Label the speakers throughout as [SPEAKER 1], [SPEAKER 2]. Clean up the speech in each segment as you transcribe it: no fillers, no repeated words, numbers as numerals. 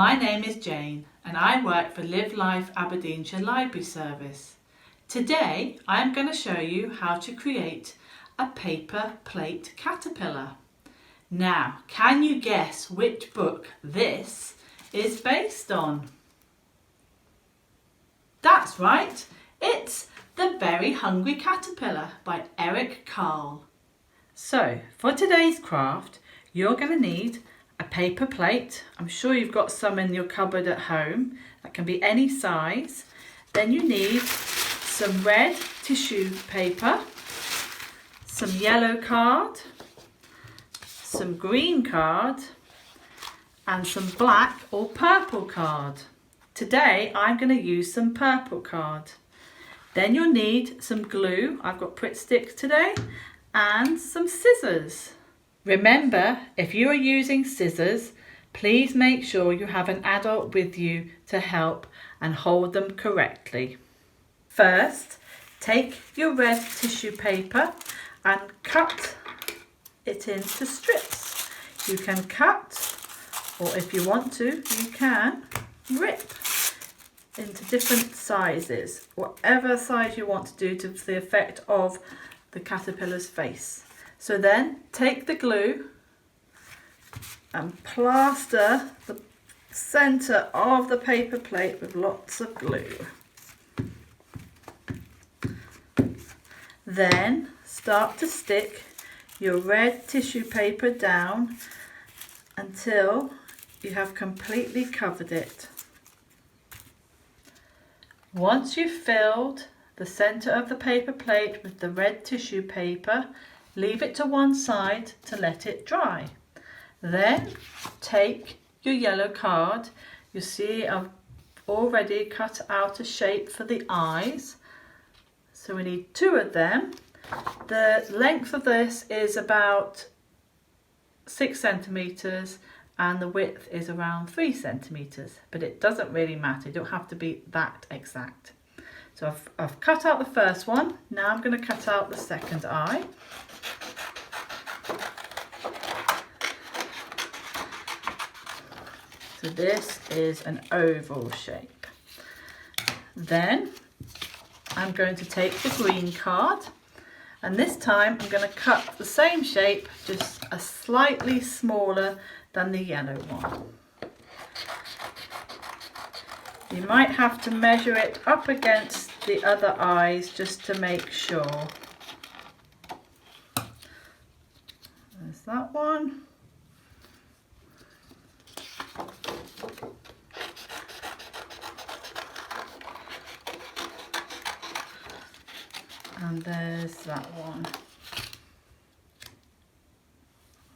[SPEAKER 1] My name is Jane and I work for Live Life Aberdeenshire Library Service. Today I am going to show you how to create a paper plate caterpillar. Now, can you guess which book this is based on? That's right, it's The Very Hungry Caterpillar by Eric Carle. So, for today's craft, you're going to need a paper plate. I'm sure you've got some in your cupboard at home. That can be any size. Then you need some red tissue paper, some yellow card, some green card, and some black or purple card. Today I'm going to use some purple card. Then you'll need some glue. I've got Pritt sticks today, and some scissors. Remember, if you are using scissors, please make sure you have an adult with you to help and hold them correctly. First, take your red tissue paper and cut it into strips. You can cut, or if you want to, you can rip into different sizes, whatever size you want to do to the effect of the caterpillar's face. So then take the glue and plaster the centre of the paper plate with lots of glue. Then start to stick your red tissue paper down until you have completely covered it. Once you've filled the centre of the paper plate with the red tissue paper, leave it to one side to let it dry. Then take your yellow card. You see I've already cut out a shape for the eyes. So we need 2 of them. The length of this is about 6 centimetres and the width is around 3 centimetres. But it doesn't really matter. You don't have to be that exact. So I've cut out the first one. Now I'm going to cut out the second eye. So this is an oval shape. Then I'm going to take the green card, and this time I'm going to cut the same shape, just a slightly smaller than the yellow one. You might have to measure it up against the other eyes just to make sure. There's that one. And there's that one.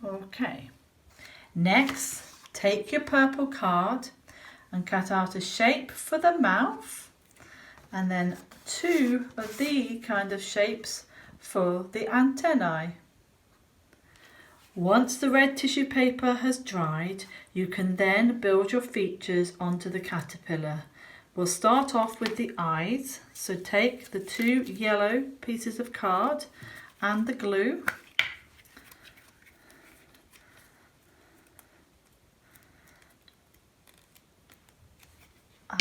[SPEAKER 1] Okay. Next, take your purple card and cut out a shape for the mouth, and then 2 of the kind of shapes for the antennae. Once the red tissue paper has dried, you can then build your features onto the caterpillar. We'll start off with the eyes, so take the 2 yellow pieces of card and the glue.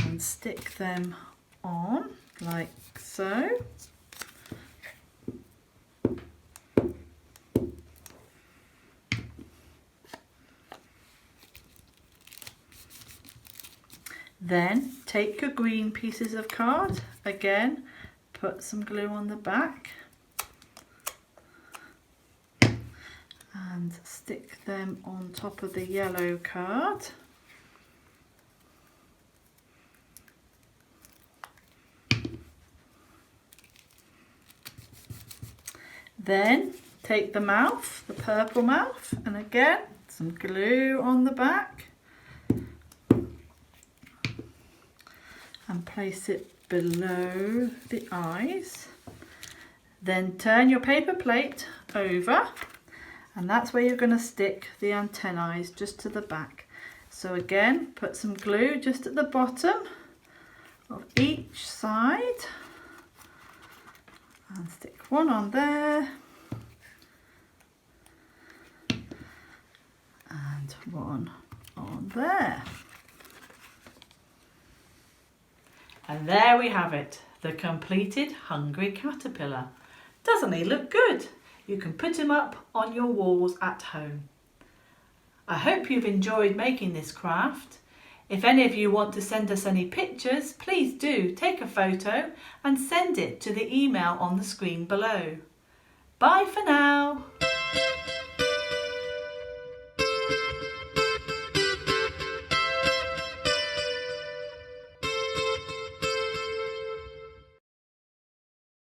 [SPEAKER 1] And stick them on like so. Then take your green pieces of card, again put some glue on the back and stick them on top of the yellow card. Then take the mouth, the purple mouth, and again some glue on the back. And place it below the eyes. Then turn your paper plate over, and that's where you're going to stick the antennae, just to the back. So again, put some glue just at the bottom of each side and stick one on there and one on there. And there we have it, the completed hungry caterpillar. Doesn't he look good? You can put him up on your walls at home. I hope you've enjoyed making this craft. If any of you want to send us any pictures, please do take a photo and send it to the email on the screen below. Bye for now.